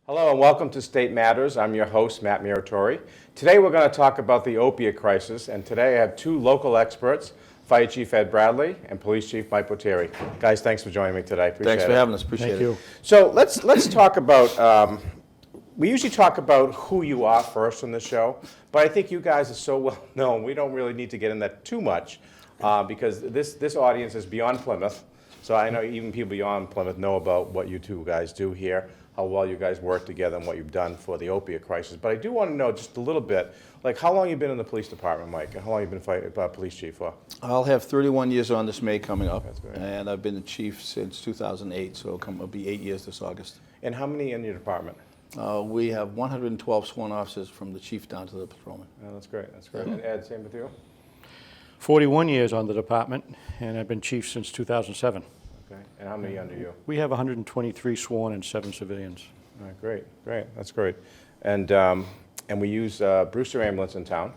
Hello and welcome to State Matters. I'm your host, Matt Muratore. Today we're going to talk about the opiate crisis, and today I have two local experts, Fire Chief Ed Bradley and Police Chief Mike Botieri. Guys, thanks for joining me today. Appreciate Thanks for having us. Appreciate it. Thank you. So let's talk about, we usually talk about who you are first on the show, but I think you guys are so well known, we don't really need to get in that too much because this audience is beyond Plymouth. So I know even people beyond Plymouth know about what you two guys do here, how well you guys work together and what you've done for the opiate crisis. But I do want to know just a little bit, like how long you've been in the police department, Mike, and how long you've been police chief for? I'll have 31 years on this May coming up, That's great. and I've been the chief since 2008, so it'll be 8 years this August. And how many in your department? We have 112 sworn officers from the chief down to the patrolman. Oh, that's great, that's great. And Ed, same with you? 41 years on the department, and I've been chief since 2007. Okay, and how many under you? We have 123 sworn and 7 civilians. All right, great, that's great. And we use Brewster Ambulance in town.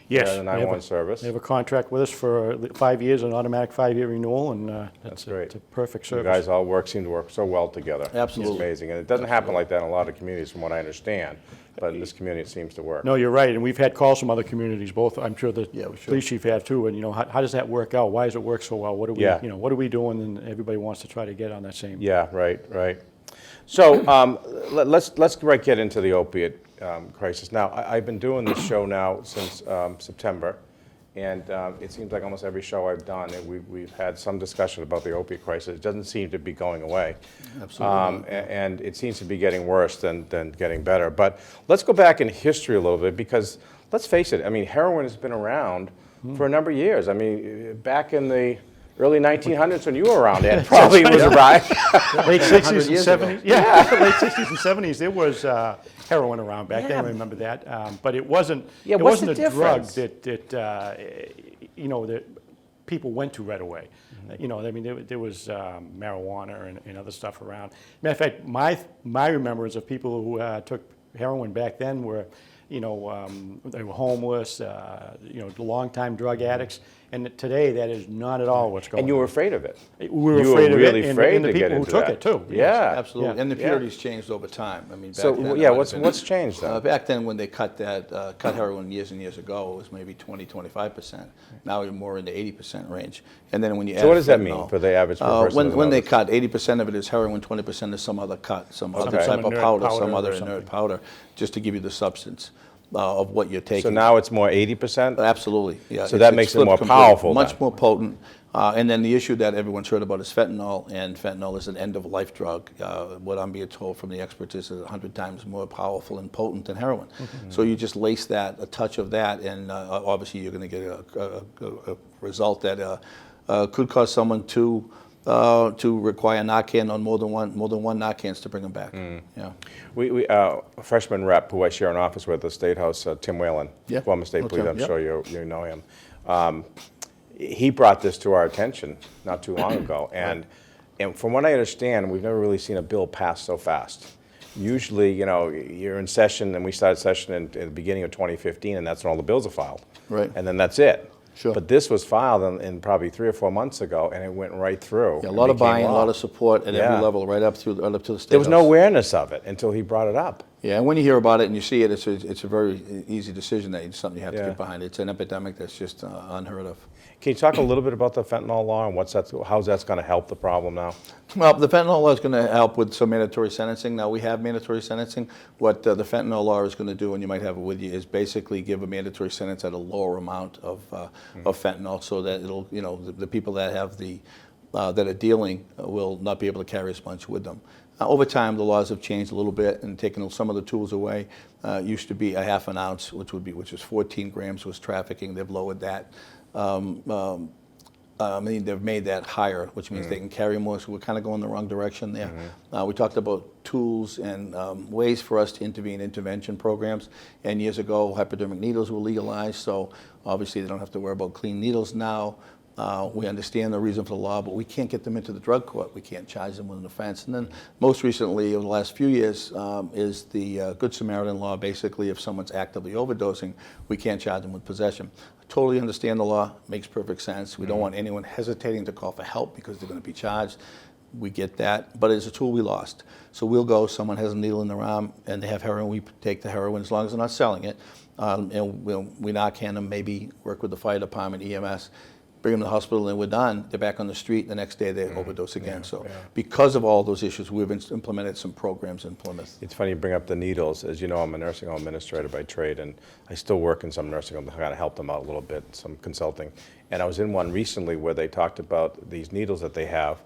Yes, The 911 service. They have a contract with us for 5 years, an automatic 5-year renewal, and That's great. it's a perfect You service. guys all seem to work so well together. Absolutely. It's amazing, and it doesn't happen like that in a lot of communities from what I understand, but in this community it seems to work. No, you're right, and we've had calls from other communities, both, I'm sure the Yeah, we should. police chief has too, and how does that work out? Why does it work so well? What are we, Yeah. what are we doing? And everybody wants to try to get on that same. Yeah, right. So let's get into the opiate crisis. Now, I've been doing this show now since September, and it seems like almost every show I've done, we've had some discussion about the opiate crisis. It doesn't seem to be going away. Absolutely. And it seems to be getting worse than getting better. But let's go back in history a little bit, because let's face it, I mean, heroin has been around for a number of years. I mean, back in the early 1900s when you were around, Ed probably was around. Late 60s and years ago. 70s. Yeah, late 60s and 70s. There was heroin around back then. I remember that. But it wasn't. Yeah, it what's wasn't the a drug difference? that people went to right away. I mean, there was marijuana and other stuff around. Matter of fact, my remembrance of people who took heroin back then were, they were homeless, long-time drug addicts. And today, that is not at all what's going on. And you were afraid of it. We were You were afraid of really it, afraid and the to get people who into took that. it too. Yeah. Absolutely, Yeah. and the purity's changed over time. I mean, back So then, it yeah, might have been- what's changed then? Back then, when they cut heroin years and years ago, it was maybe 25%. Now we're more in the 80% range. And then when you So what does that mean fentanyl, for the average person? when they cut, 80% of it is heroin, 20% is some other cut, some other Okay. type Some of inert powder, powder some or other something. inert powder, just to give you the substance of what you're taking. So now it's more 80%? Absolutely, yeah. So that makes it flipped more completely. powerful Much then. more potent. And then the issue that everyone's heard about is fentanyl, and fentanyl is an end-of-life drug. What I'm being told from the experts is 100 times more powerful and potent than heroin. So you just lace a touch of that, and obviously you're going to get a result that could cause someone to require Narcan on more than one Narcans to bring them back. Yeah. We a freshman rep who I share an office with at the State House, Tim Whalen, Yeah. former state Oh, police, Tim, I'm yep. sure you know him. He brought this to our attention not too long ago, and from what I understand, we've never really seen a bill pass so fast. Usually, you're in session, and we started session in the beginning of 2015, and that's when all the bills are filed. Right. And then that's it. Sure. But this was filed in probably 3 or 4 months ago, and it went right through. Yeah, a and lot of became buy-in, a law. lot of support at Yeah. every level, right up to the state There was no house. awareness of it until he brought it up. Yeah, and when you hear about it and you see it, it's a very easy decision that it's something you have to Yeah. get behind. It's an epidemic that's just unheard of. Can you talk a little bit about the fentanyl law and how's that's going to help the problem now? Well, the fentanyl law is going to help with some mandatory sentencing. Now, we have mandatory sentencing. What the fentanyl law is going to do, and you might have it with you, is basically give a mandatory sentence at a lower amount of fentanyl, so that it'll, the people that have that are dealing will not be able to carry as much with them. Over time, the laws have changed a little bit and taken some of the tools away. Used to be a half an ounce, which is 14 grams, was trafficking. They've lowered that. They've made that higher, which means they can carry more, so we're kind of going the wrong direction there. We talked about tools and ways for us to intervene, intervention programs, and years ago, hypodermic needles were legalized, so obviously they don't have to worry about clean needles now. We understand the reason for the law, but we can't get them into the drug court. We can't charge them with an offense. And then most recently, over the last few years, is the Good Samaritan law. Basically, if someone's actively overdosing, we can't charge them with possession. I totally understand the law. Makes perfect sense. We don't want anyone hesitating to call for help because they're going to be charged. we get that, but it's a tool we lost. So we'll go, someone has a needle in their arm and they have heroin, we take the heroin as long as they're not selling it. And we Narcan them, maybe work with the fire department, EMS, bring them to the hospital, and we're done. They're back on the street. The next day they overdose again. Because of all those issues, we've implemented some programs in Plymouth. It's funny you bring up the needles. As you know, I'm a nursing home administrator by trade, and I still work in some nursing homes. I kind of help them out a little bit, some consulting. And I was in one recently where they talked about these needles that they have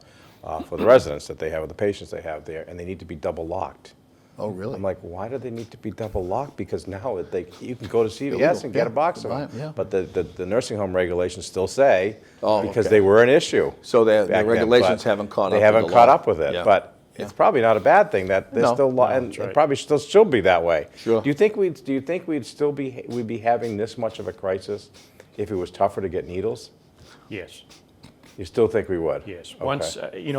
for the residents that they have, or the patients they have there, and they need to be double locked. Oh, really? I'm like, why do they need to be double locked? Because now you can go to CVS and get a box of them. Yeah. But the nursing home regulations still say, Oh, because okay. they were an issue. So the back then, regulations but haven't caught up. They with haven't the caught law. up with it. Yeah. But it's probably not a bad thing that they're No. still, No, and that's right. it probably still be that way. Sure. Do you think we'd still be having this much of a crisis if it was tougher to get needles? Yes, You still think we would? yes. Okay. Once,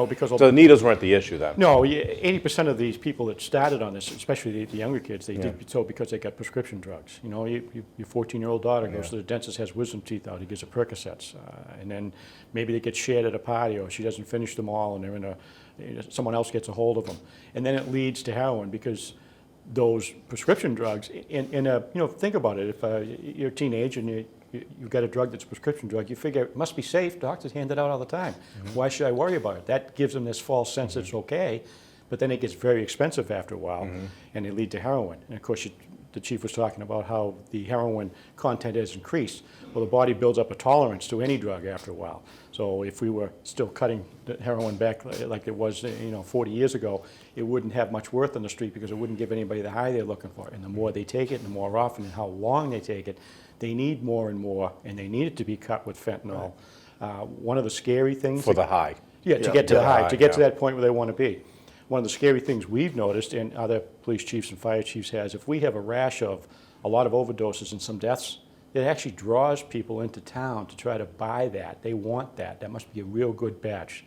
because So the needles weren't the issue then? no, 80% of these people that started on this, especially the younger kids, they did so because they got prescription drugs. You know, your 14-year-old daughter goes to the dentist, has wisdom teeth out, he gives her Percocets, and then maybe they get shared at a party, or she doesn't finish them all, and they're someone else gets a hold of them, and then it leads to heroin because those prescription drugs. Think about it. If you're a teenager and you've got a drug that's a prescription drug, you figure it must be safe. Doctors hand it out all the time. Why should I worry about it? That gives them this false sense it's okay, but then it gets very expensive after a while, and they lead to heroin. And of course, the chief was talking about how the heroin content has increased. Well, the body builds up a tolerance to any drug after a while. So if we were still cutting the heroin back like it was 40 years ago, it wouldn't have much worth on the street because it wouldn't give anybody the high they're looking for. And the more they take it, and the more often and how long they take it, they need more and more, and they need it to be cut with fentanyl. One of the scary things... For the high. Yeah, to get to the high, to get to yeah. that point where they want to be. One of the scary things we've noticed, and other police chiefs and fire chiefs has, if we have a rash of a lot of overdoses and some deaths, it actually draws people into town to try to buy that. They want that. That must be a real good batch.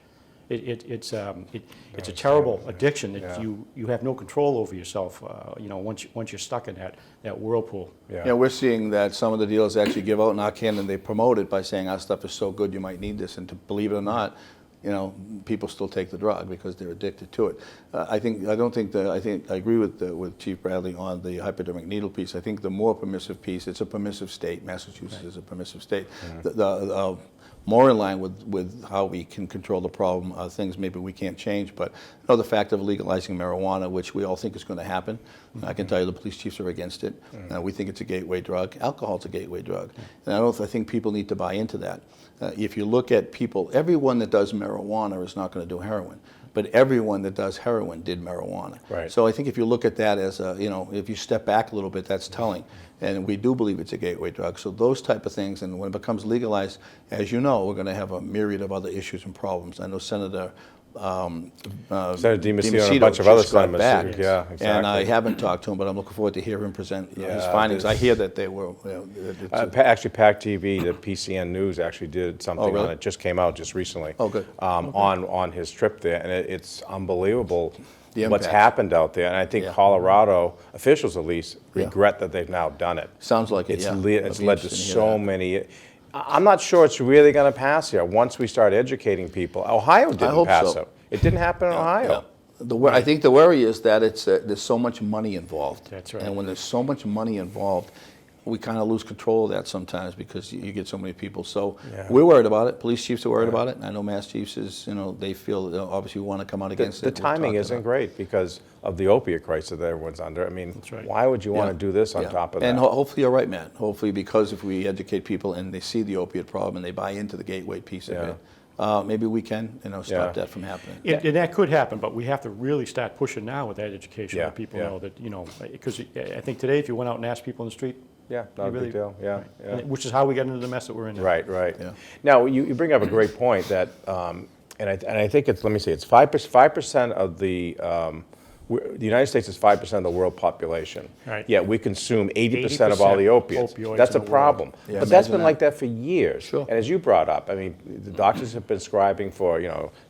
It's a terrible addiction that you have no control over yourself. Once you're stuck in that whirlpool. Yeah, we're seeing that some of the dealers actually give out Narcan and they promote it by saying our stuff is so good you might need this, and to believe it or not, people still take the drug because they're addicted to it. I agree with Chief Bradley on the hypodermic needle piece. I think the more permissive piece, it's a permissive state. Massachusetts is a permissive state. The more in line with how we can control the problem, things maybe we can't change, but the fact of legalizing marijuana, which we all think is going to happen. I can tell you the police chiefs are against it. We think it's a gateway drug. Alcohol's a gateway drug. And I think people need to buy into that. If you look at people, everyone that does marijuana is not going to do heroin, but everyone that does heroin did marijuana. Right. So I think if you look at that as if you step back a little bit, that's telling. And we do believe it's a gateway drug. So those type of things, and when it becomes legalized, as you know, we're going to have a myriad of other issues and problems. I know Senator DiMacedo and a bunch of other just got senators. back. Yeah, exactly. And I haven't talked to him, but I'm looking forward to hear him present his Yeah, findings. I this- hear that they were. Actually, PAC TV, the PCN News, actually did something really? on it. Just came out just recently. Oh, good. On his trip there, and it's unbelievable The what's impact. happened out there. And I think Colorado officials, at least, regret that they've now done it. Sounds like it. It's yeah. it's I'd be led to interested to hear so that. many. I'm not sure it's really going to pass here once we start educating people. Ohio didn't hope pass so. it. It didn't happen in Ohio. Yeah. I think the worry is that there's so much money involved. That's right. And when there's so much money involved, we kind of lose control of that sometimes because you get so many people. So we're worried about it. Police chiefs are worried about it. And I know Mass chiefs they feel obviously we want to come out against The it. We're timing talking isn't about- great because of the opiate crisis that everyone's under. I mean, right. why would you want to do this on Yeah. top of that? And hopefully you're right, Matt. Hopefully because if we educate people and they see the opiate problem and they buy into the gateway piece of it, maybe we can stop that from happening. And that could happen, but we have to really start pushing now with that education. Yeah, Let people yeah. know that, because I think today if you went out and asked people in the street, Yeah, not a you big deal. Yeah, right. yeah. And which is how we got into the mess that we're in now. Right, right. Yeah. Now you bring up a great point that, and I think it's, let me say, it's 5% of the United States is 5% of the world population. Right. Yet we consume 80% of all the 80% opiates. opioids That's a in the world. problem. Yeah, But that's imagine been that. like that for years. Sure. And as you brought up, I mean, the doctors have been prescribing for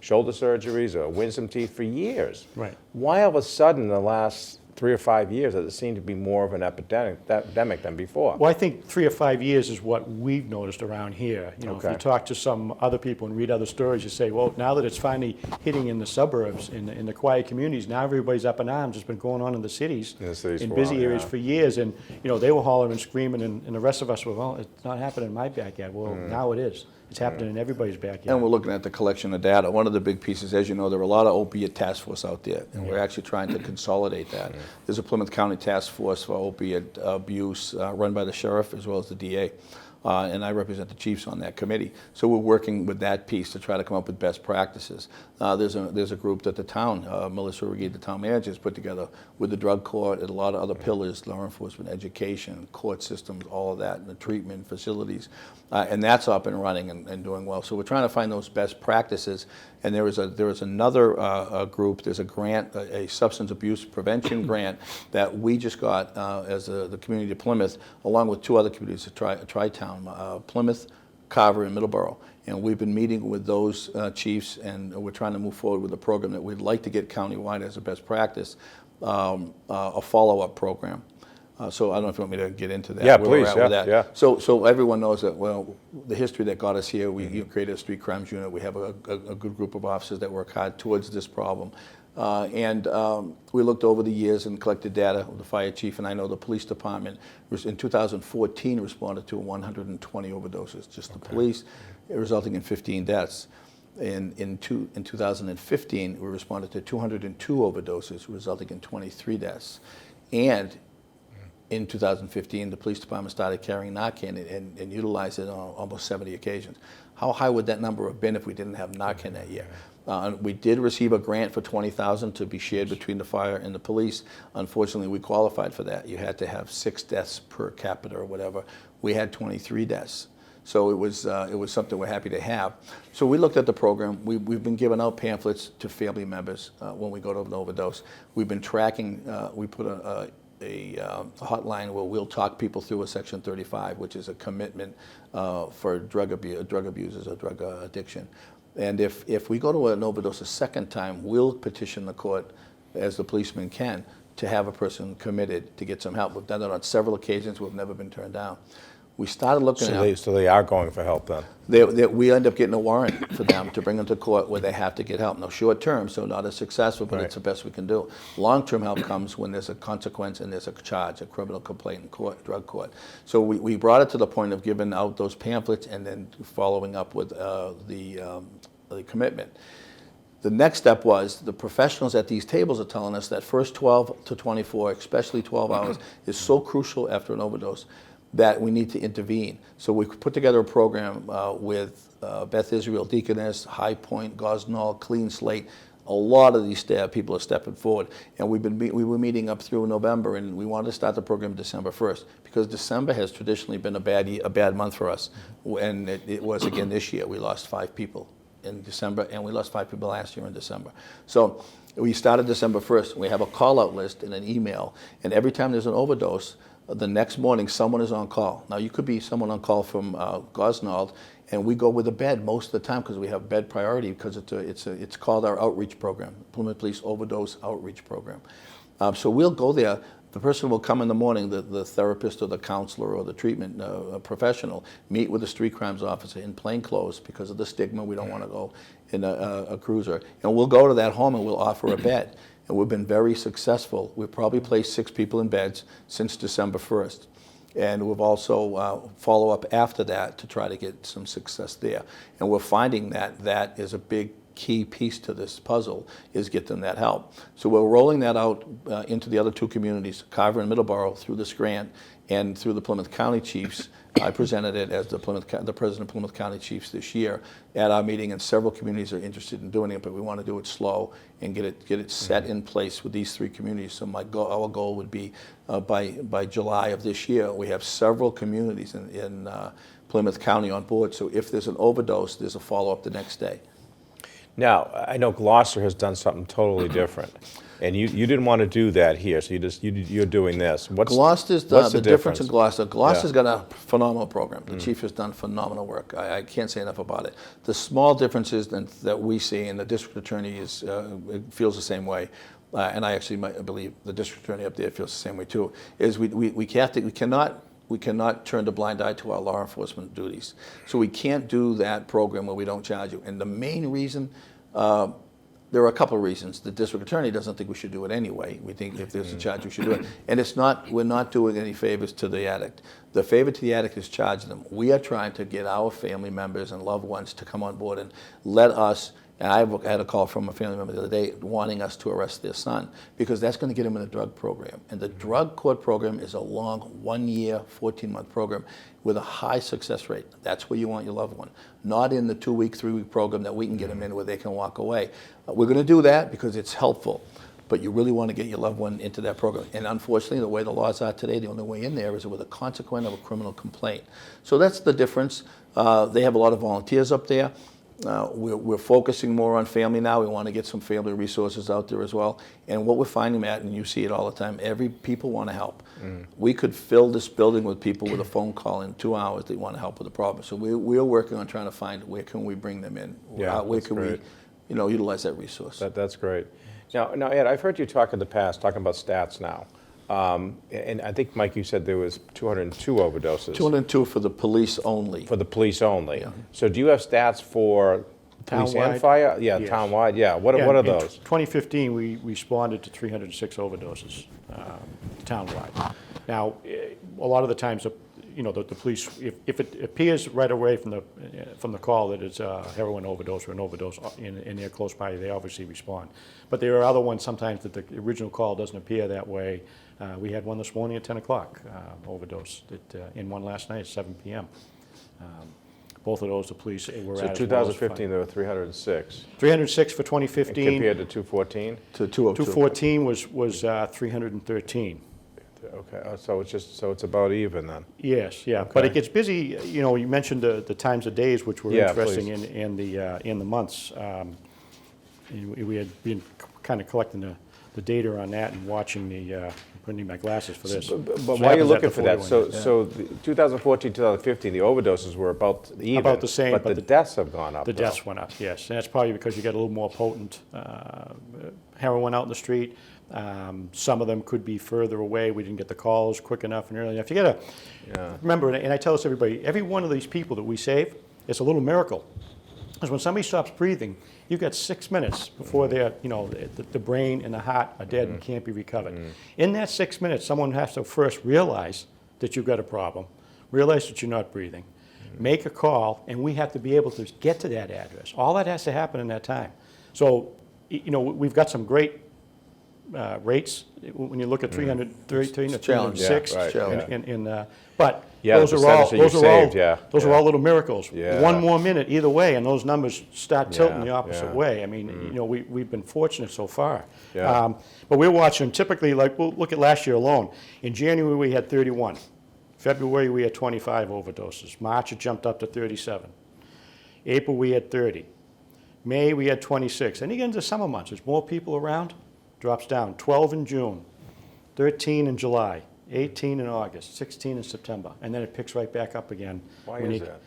shoulder surgeries or wisdom teeth for years. Right. Why all of a sudden in the last 3 or 5 years that it seemed to be more of an epidemic than before. Well, I think 3 or 5 years is what we've noticed around here. You know, if Okay. you talk to some other people and read other stories, you say, well, now that it's finally hitting in the suburbs, in the quiet communities, now everybody's up in arms. It's been going on in the cities, In the cities in for a busy while, areas yeah. for years. And, you know, they were hollering and screaming, and the rest of us were, well, it's not happening in my backyard. Well, now it is. It's happening in everybody's backyard. And we're looking at the collection of data. One of the big pieces, as you know, there are a lot of opiate task force out there, and we're actually trying to consolidate that. There's a Plymouth County task force for opiate abuse run by the sheriff as well as the DA. And I represent the chiefs on that committee. So we're working with that piece to try to come up with best practices. There's a group that the town, Melissa Regeed, the town manager, has put together with the drug court and a lot of other pillars, law enforcement, education, court systems, all of that, and the treatment facilities. And that's up and running and doing well. So we're trying to find those best practices. And there is another group, there's a grant, a substance abuse prevention grant that we just got as the community of Plymouth, along with 2 other communities, Tri-Town, Plymouth, Carver, and Middleborough. And we've been meeting with those chiefs, and we're trying to move forward with a program that we'd like to get countywide as a best practice, a follow-up program. So I don't know if you want me to get into that. Yeah, where we're please, at yeah, with that. yeah. So everyone knows that, well, the history that got us here, we created a street crimes unit. We have a good group of officers that work hard towards this problem. We looked over the years and collected data. The fire chief and I know the police department was in 2014 responded to 120 overdoses, just the police, resulting in 15 deaths. In 2015, we responded to 202 overdoses, resulting in 23 deaths. And in 2015, the police department started carrying Narcan and utilized it on almost 70 occasions. How high would that number have been if we didn't have Narcan that year? We did receive a grant for $20,000 to be shared between the fire and the police. Unfortunately, we qualified for that. You had to have 6 deaths per capita or whatever. We had 23 deaths. So it was something we're happy to have. So we looked at the program. We've been giving out pamphlets to family members when we go to an overdose. We've been tracking. We put a hotline where we'll talk people through a Section 35, which is a commitment for drug abusers or drug addiction. And if we go to an overdose a second time, we'll petition the court, as the policeman can, to have a person committed to get some help. We've done that on several occasions. We've never been turned down. We started looking at... So they are going for help then? We end up getting a warrant for them to bring them to court where they have to get help. Now, short term, so not as successful, but it's the best we can do. Long-term help comes when there's a consequence and there's a charge, a criminal complaint in court, drug court. So we brought it to the point of giving out those pamphlets and then following up with the commitment. The next step was the professionals at these tables are telling us that first 12 to 24, especially 12 hours, is so crucial after an overdose that we need to intervene. So we put together a program with Beth Israel, Deaconess, High Point, Gosnell, Clean Slate. A lot of these people are stepping forward. And we were meeting up through November, and we wanted to start the program December 1st, because December has traditionally been a bad month for us. And it was again this year. We lost 5 people in December, and we lost 5 people last year in December. So we started December 1st. We have a call-out list and an email, and every time there's an overdose, the next morning someone is on call. Now, you could be someone on call from Gosnell, and we go with a bed most of the time because we have bed priority, because it's called our outreach program, Plymouth Police Overdose Outreach Program. So we'll go there. The person will come in the morning, the therapist or the counselor or the treatment professional, meet with the street crimes officer in plain clothes because of the stigma. We don't want to go in a cruiser. And we'll go to that home and we'll offer a bed. And we've been very successful. We've probably placed 6 people in beds since December 1st. And we've also follow up after that to try to get some success there. And we're finding that is a big key piece to this puzzle, is get them that help. So we're rolling that out into the other 2 communities, Carver and Middleborough, through this grant and through the Plymouth County Chiefs. I presented it as the president of Plymouth County Chiefs this year at our meeting, and several communities are interested in doing it, but we want to do it slow and get it set in place with these 3 communities. So our goal would be by July of this year, we have several communities in Plymouth County on board. So if there's an overdose, there's a follow-up the next day. Now, I know Gloucester has done something totally different, and you didn't want to do that here, so you're doing this. Gloucester's the difference in Gloucester. Gloucester's got a phenomenal program. The chief has done phenomenal work. I can't say enough about it. The small differences that we see, and the district attorney feels the same way. and I actually I believe the district attorney up there feels the same way too, is we cannot turn a blind eye to our law enforcement duties. So we can't do that program where we don't charge you. And the main reason, there are a couple of reasons. The district attorney doesn't think we should do it anyway. We think if there's a charge, we should do it. And we're not doing any favors to the addict. The favor to the addict is charging them. We are trying to get our family members and loved ones to come on board and let us. And I had a call from a family member the other day wanting us to arrest their son because that's going to get him in a drug program. And the drug court program is a long 1 year, 14-month program with a high success rate. That's where you want your loved one, not in the 2-week, 3-week program that we can get them in where they can walk away. We're going to do that because it's helpful, but you really want to get your loved one into that program. And unfortunately, the way the laws are today, the only way in there is with a consequence of a criminal complaint. So that's the difference. They have a lot of volunteers up there. We're focusing more on family now. We want to get some family resources out there as well. And what we're finding, Matt, and you see it all the time, people want to help. We could fill this building with people with a phone call in 2 hours that want to help with the problem. So we're working on trying to find where can we bring them in. Where can we utilize that resource. That's great. Now, Ed, I've heard you talk in the past, talking about stats now. And I think, Mike, you said there was 202 overdoses. 202 for the police only. For the police only. Yeah. So do you have stats for police and fire? Yeah, yes. Townwide. Yeah. What are those? In 2015, we responded to 306 overdoses townwide. Now, a lot of the times, the police, if it appears right away from the call that it's a heroin overdose or an overdose and they're close by, they obviously respond. But there are other ones sometimes that the original call doesn't appear that way. We had one this morning at 10 o'clock, overdose, and one last night at 7 p.m. Both of those, the police were at. So 2015, there were 306. 306 for 2015. And compared to 214? To 202. 214 was 313. Okay, so it's about even then. Yes, yeah, okay. But it gets busy. You mentioned the times of days, which were interesting in the months. We had been kind of collecting the data on that and watching putting my glasses for this. But while you're looking for that, so the 2014, 2015, the overdoses were about even. About the same. But the deaths have gone up. The deaths went up, yes. And that's probably because you get a little more potent heroin out in the street. Some of them could be further away. We didn't get the calls quick enough and early enough. You got to remember, and I tell this to everybody, every one of these people that we save, it's a little miracle. Because when somebody stops breathing, you've got 6 minutes before they're, the brain and the heart are dead and can't be recovered. In that 6 minutes, someone has to first realize that you've got a problem, realize that you're not breathing, make a call, and we have to be able to get to that address. All that has to happen in that time. So, we've got some great rates when you look at 313 or 306, but those are all little miracles. Yeah. One more minute either way, and those numbers start tilting the opposite way. I mean, we've been fortunate so far. Yeah. But we're watching typically, like we'll look at last year alone. In January we had 31. February we had 25 overdoses. March it jumped up to 37. April we had 30. May we had 26. And you get into summer months, there's more people around. Drops down, 12 in June, 13 in July, 18 in August, 16 in September, and then it picks right back up again. Why is that?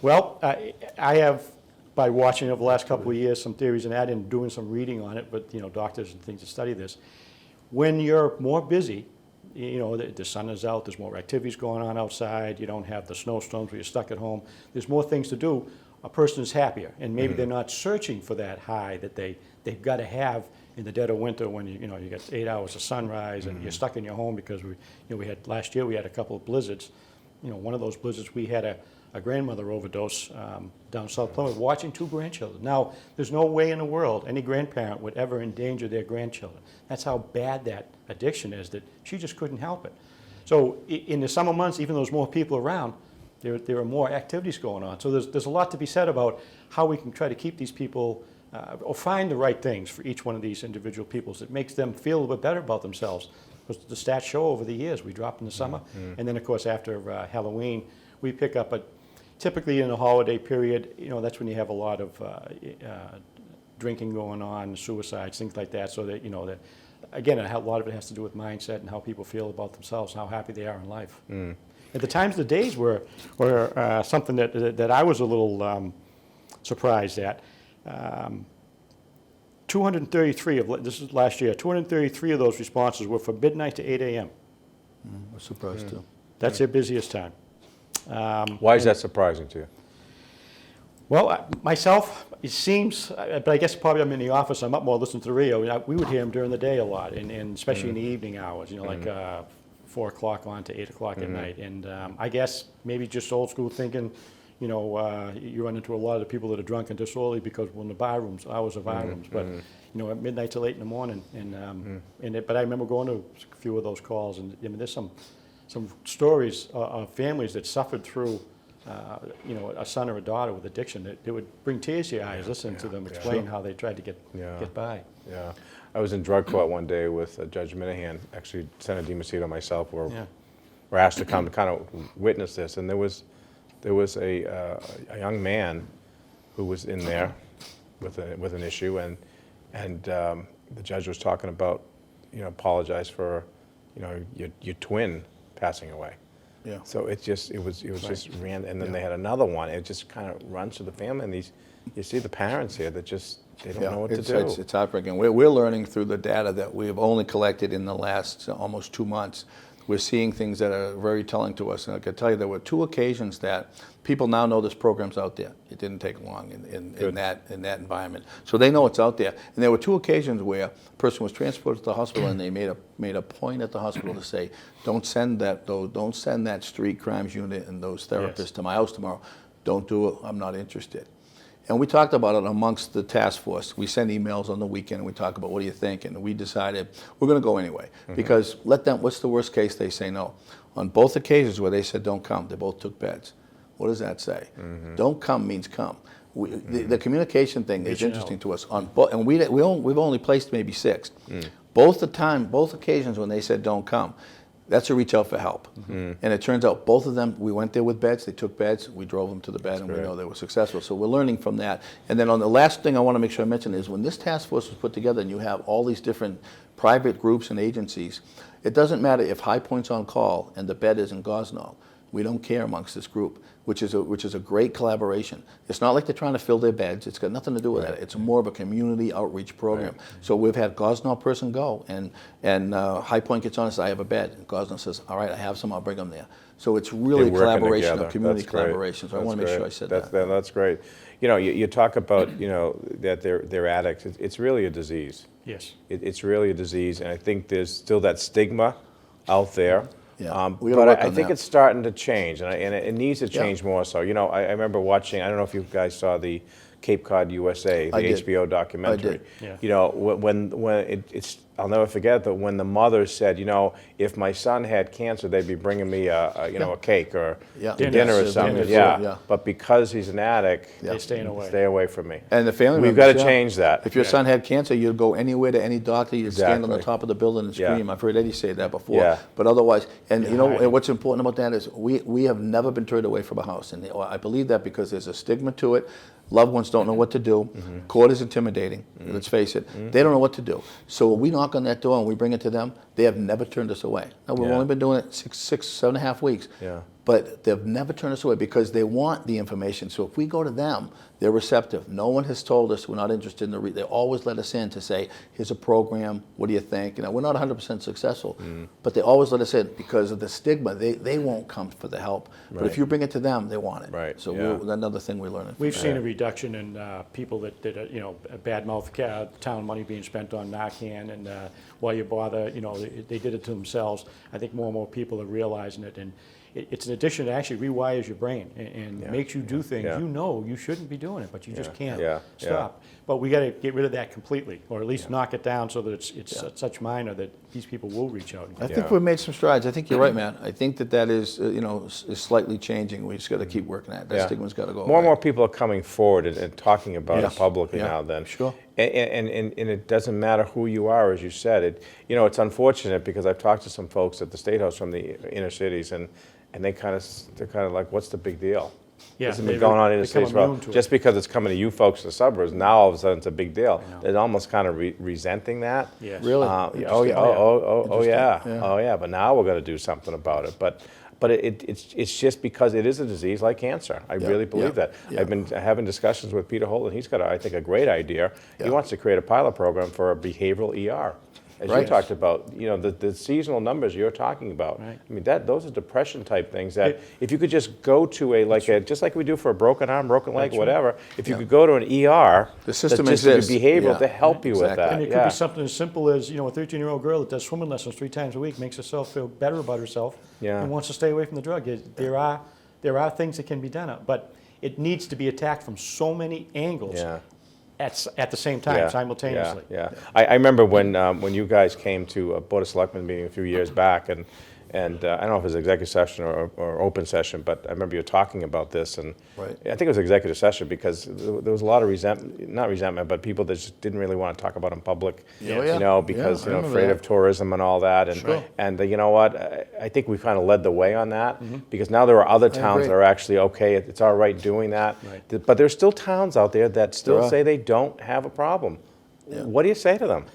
Well, I have, by watching over the last couple of years, some theories and that and doing some reading on it, but doctors and things that study this. When you're more busy, the sun is out, there's more activities going on outside, you don't have the snowstorms where you're stuck at home, there's more things to do, a person is happier, and maybe they're not searching for that high that they've got to have in the dead of winter when you get 8 hours of sunrise and you're stuck in your home because we had last year we had a couple of blizzards. One of those blizzards we had a grandmother overdose down South Plymouth watching 2 grandchildren. Now there's no way in the world any grandparent would ever endanger their grandchildren. That's how bad that addiction is that she just couldn't help it. So in the summer months, even though there's more people around, there are more activities going on. So there's a lot to be said about how we can try to keep these people or find the right things for each one of these individual peoples that makes them feel a little bit better about themselves. Because the stats show over the years, we drop in the summer, and then of course after Halloween, we pick up typically in the holiday period, that's when you have a lot of drinking going on, suicides, things like that, so that, again, a lot of it has to do with mindset and how people feel about themselves and how happy they are in life. At the times, the days were something that I was a little surprised at. 2 233 this is last year, 233 of those responses were from midnight to 8 a.m. I'm surprised too. That's their busiest time. Why is that surprising to you? Well, myself, it seems, but I guess probably I'm in the office, I'm up more listening to the radio. We would hear them during the day a lot, and especially in the evening hours, like 4 o'clock on to 8 o'clock at night. And I guess maybe just old school thinking, you run into a lot of people that are drunk and disorderly because we're in the bar rooms, hours of bar rooms. But, at midnight till 8 in the morning. But I remember going to a few of those calls, and there's some stories of families that suffered through a son or a daughter with addiction. It would bring tears to your eyes listening to them explain how they tried to get by. Yeah. I was in drug court one day with Judge Minahan, actually Senator DiMacedo and myself were asked to come to kind of witness this, and there was a young man who was in there with an issue, and the judge was talking about, apologize for, your twin passing away. Yeah. So it was just random, and then they had another one. It just kind of runs through the family, and you see the parents here that they don't know what to do. It's heartbreaking. We're learning through the data that we have only collected in the last almost 2 months. We're seeing things that are very telling to us. And I can tell you there were 2 occasions that people now know this program's out there. It didn't take long in that environment. So they know it's out there. And there were 2 occasions where a person was transported to the hospital and they made a point at the hospital to say, don't send that street crimes unit and those therapists to my house tomorrow. Don't do it. I'm not interested. And we talked about it amongst the task force. We send emails on the weekend and we talk about what do you think, and we decided we're going to go anyway because what's the worst case? They say no. On both occasions where they said don't come, they both took beds. What does that say? Don't come means come. The communication thing is interesting to us. And we've only placed maybe 6. Both occasions when they said don't come, that's a reach out for help. And it turns out both of them, we went there with beds, they took beds, we drove them to the bed, and we know they were successful. So we're learning from that. And then on the last thing I want to make sure I mention is when this task force was put together and you have all these different private groups and agencies, it doesn't matter if High Point's on call and the bed is in Gosnell. We don't care amongst this group, which is a great collaboration. It's not like they're trying to fill their beds. It's got nothing to do with that. It's more of a community outreach program. So we've had Gosnell person go, and High Point gets on and says, I have a bed. And Gosnell says, all right, I have some, I'll bring them there. So it's really a collaboration of community collaboration. So I want to make sure I said that. That's great. You talk about, that they're addicts. It's really a disease. Yes. It's really a disease, and I think there's still that stigma out there. Yeah. But I think it's starting to change, and it needs to change more so. I remember watching, I don't know if you guys saw the Cape Cod, USA, the HBO documentary. I did. When I'll never forget that when the mother said, if my son had cancer, they'd be bringing me a cake or dinner or something. But because he's an addict, they're staying away. Stay away from me. And the family we've got to change that. If your son had cancer, you'd go anywhere to any doctor. You'd stand on the top of the building and scream. I've heard Eddie say that before. Yeah. But otherwise, and and what's important about that is we have never been turned away from a house, and I believe that because there's a stigma to it. Loved ones don't know what to do. Court is intimidating. Let's face it. They don't know what to do. So when we knock on that door and we bring it to them, they have never turned us away. Now, we've only been doing it 7.5 weeks. But they've never turned us away because they want the information. So if we go to them, they're receptive. No one has told us we're not interested in the they always let us in to say, here's a program, what do you think? We're not 100% successful, but they always let us in because of the stigma. They won't come for the help. But if you bring it to them, they want it. Right. So another thing we're learning. We've seen a reduction in people that badmouth town money being spent on Narcan, and while you bother, they did it to themselves. I think more and more people are realizing it, and it's an addiction that actually rewires your brain and makes you do things you shouldn't be doing it, but you just can't stop. But we got to get rid of that completely, or at least knock it down so that it's such minor that these people will reach out. I think we've made some strides. I think you're right, Matt. I think that is is slightly changing. We just got to keep working at it. That stigma's got to go. More and more people are coming forward and talking about it publicly now. Then sure. And it doesn't matter who you are, as you said. It's unfortunate because I've talked to some folks at the State House from the inner cities, and they're kind of like, what's the big deal? Yeah, this has been going on in the states. Well, just because it's coming to you folks in the suburbs, now all of a sudden it's a big deal. They're almost kind of resenting that. Yes. Really? Oh yeah. But now we're going to do something about it. But but it's just because it is a disease like cancer. I really believe that. Yeah. I've been having discussions with Peter Holt, and he's got, I think, a great idea. He Yeah. wants to create a pilot program for a behavioral ER. As you Right. talked about, the seasonal numbers you're talking about. Right. I mean, those are depression type things that if you could just go to just like we do for a broken arm, broken leg, whatever, if you could go to an ER, The system that's just exists. behavioral Yeah. to help you with Exactly. that. And it could be something as simple as, a 13-year-old girl that does swimming lessons 3 times a week, makes herself feel better about herself, Yeah. and wants to stay away from the drug. There are things that can be done, but it needs to be attacked from so many angles Yeah. at the same time, simultaneously. Yeah. I remember when you guys came to a Board of Selectmen meeting a few years back, and I don't know if it was executive session or open session, but I remember you talking about this, and Right. I think it was executive session because there was a lot of not resentment, but people that just didn't really want to talk about it in public, Yeah. because Yeah, I remember afraid that. of tourism and all that, and Sure. and you know what, I think we kind of led the way on that because now there are other towns agree. that are actually okay, it's all right doing that, Right. but there's still towns out there that still There are. say they don't have a problem. What do you say to them?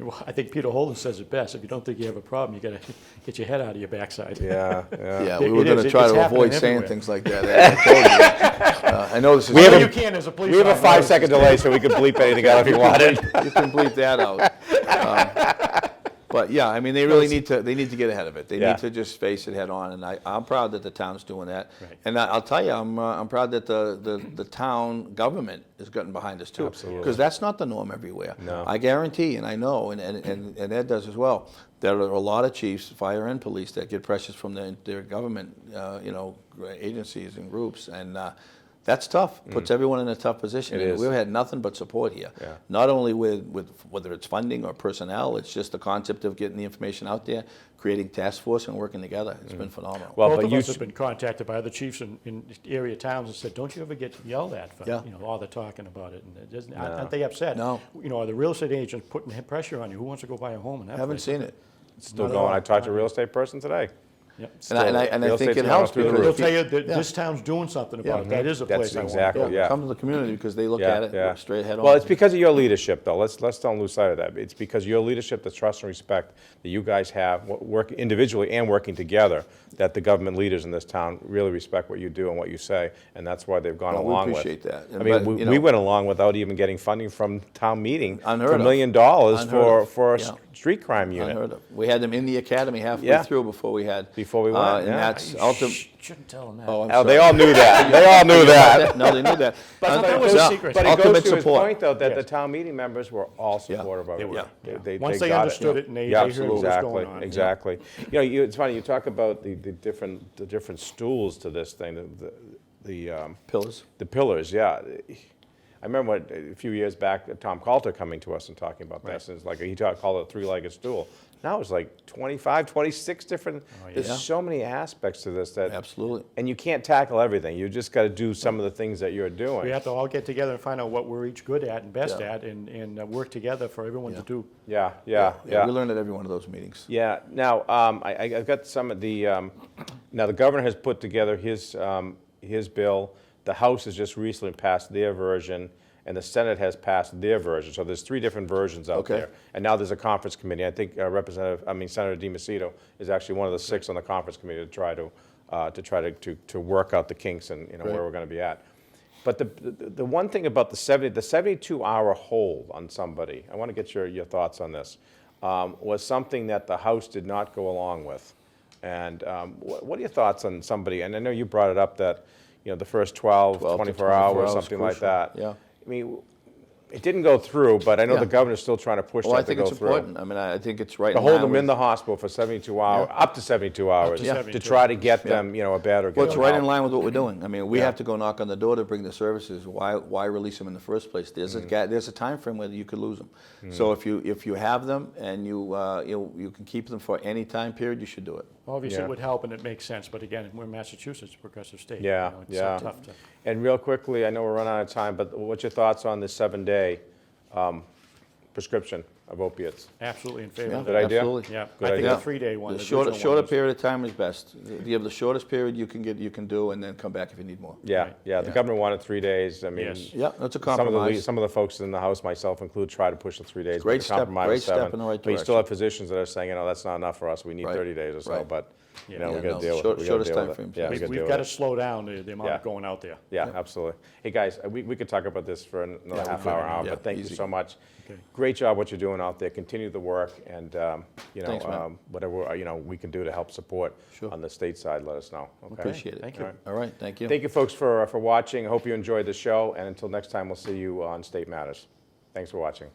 Well, I think Peter Holden says it best. If you don't think you have a problem, you got to get your head out of your backside. Yeah. Yeah, we It were going is. to try It's to happening avoid saying everywhere. things like that. I told you. I know this is. We have Well, a- you can as a police We have a officer. 5-second delay, so we could bleep anything out if you wanted. You can bleep that out. But yeah, I mean, they really need to get ahead of it. They Yeah. need to just face it head on, and I'm proud that the town's doing that. Right. And I'll tell you, I'm proud that the town government is getting behind us too. Absolutely. Because that's not the norm everywhere. No. I guarantee, and I know, and Ed does as well, there are a lot of chiefs, fire and police, that get pressures from their government, agencies and groups, and that's tough. Puts everyone in a tough position. It And is. we've had nothing but support here. Yeah. Not only with whether it's funding or personnel, it's just the concept of getting the information out there, creating task force and working together. It's been phenomenal. Well, Both but of you us have been contacted by other chiefs in area towns and said, don't you ever get yelled at for, Yeah. all the talking about it? And it doesn't, aren't they upset? No. Are the real estate agents putting pressure on you? Who wants to go buy a home in that Haven't place? seen it. still Not at going. all. I talked to a real estate person today. Yep. And I Real think estate's it going helps through the because They'll roof. tell you that Yeah. this town's doing something about it. That is a That's place I want. exactly. Yeah. come to the community because they look Yeah, at it yeah. straight head on. Well, it's because of your leadership, though. Let's don't lose sight of that. It's because your leadership, the trust and respect that you guys have, work individually and working together, that the government leaders in this town really respect what you do and what you say, and that's why they've gone Well, we along with. appreciate that. I mean, But, we went along without even getting funding from town meeting Unheard for $1 of. million Unheard of. for a Yeah. street crime unit. Unheard of. We had them in the academy halfway Yeah. through before we went. went, And yeah. that's ultimate. Shouldn't tell them that. Oh, I'm Oh, they sorry. all knew that. They all knew that. No, they knew that. But that was a secret. But it goes Ultimate to his support. point, though, that the Yes. town meeting members were all supportive of They it. were. Yeah. Once they got understood it and they Yeah, heard what was exactly, going on. exactly. It's funny, you talk about the different stools to this thing, the Pillars. the pillars, yeah. I remember a few years back, Tom Coulter coming to us and talking about this, and it's like, called it a three-legged stool. Now it's like 25, 26 different, there's Yeah. so many aspects to this that. Absolutely. And you can't tackle everything. You just got to do some of the things that you're doing. We have to all get together and find out what we're each good at and best Yeah. at and work together for everyone to do. Yeah. We learned at every one of those meetings. Yeah. Now, I've got some of the. Now, the governor has put together his bill. The House has just recently passed their version, and the Senate has passed their version. So there's 3 different versions out Okay. there. And now there's a conference committee. I think Senator DiMacedo is actually one of the 6 on the conference committee to try to work out the kinks and Right. where we're going to be at. But the one thing about the 72-hour hold on somebody, I want to get your thoughts on this, was something that the House did not go along with. And what are your thoughts on somebody, and I know you brought it up that, the first 12 to 24 hours, 24 hours, something like crucial. that. Yeah. I mean, it didn't go through, but I know Yeah. the governor's still trying to push Well, I that to think go it's through. important. I mean, I think it's right. To in hold line them with- in the hospital for 72 hours, up to 72 hours, to to 72. try to get them, a bed or get Well, it's them right help. in line with what we're doing. I mean, we Yeah. have to go knock on the door to bring the services. Why release them in the first place? There's a time frame where you could lose them. So if you have them and you can keep them for any time period, you should do it. Obviously, Yeah. it would help and it makes sense, but again, we're in Massachusetts, a progressive state. Yeah, It's yeah. so tough to. And real quickly, I know we're running out of time, but what's your thoughts on the 7-day prescription of opiates. Absolutely in favor Yeah, of Good that. idea? absolutely. Yeah, Good I think idea. the 3-day one. The original shorter one was- period of time is best. You have the shortest period you can do, and then come back if you need more. Yeah, Right. yeah, the governor wanted 3 days. I mean, Yes. Yeah, that's a some of the compromise. some of the folks in the House, myself included, try to push the 3 days. Great but the step- compromise great was step 7. in the right But you still direction. have physicians that are saying, that's not enough for us. We need Right, 30 days or so. right. But Yeah. we Yeah, got no, to deal with it. short- We gotta shortest deal with timeframes. it. Yeah, we We've gotta deal got to with it. slow down the amount Yeah. going out there. Yeah, absolutely. Hey guys, we could talk about this for another Yeah, we half could. hour, Yeah, but thank you easy. so much. Okay. Great job what you're doing out there. Continue the work, and Thanks, Matt. whatever we can do to help support Sure. on the state side, let us know. Okay. Appreciate it. Thank you. All right, thank you. Thank you, folks, for watching. I hope you enjoyed the show, and until next time, we'll see you on State Matters. Thanks for watching.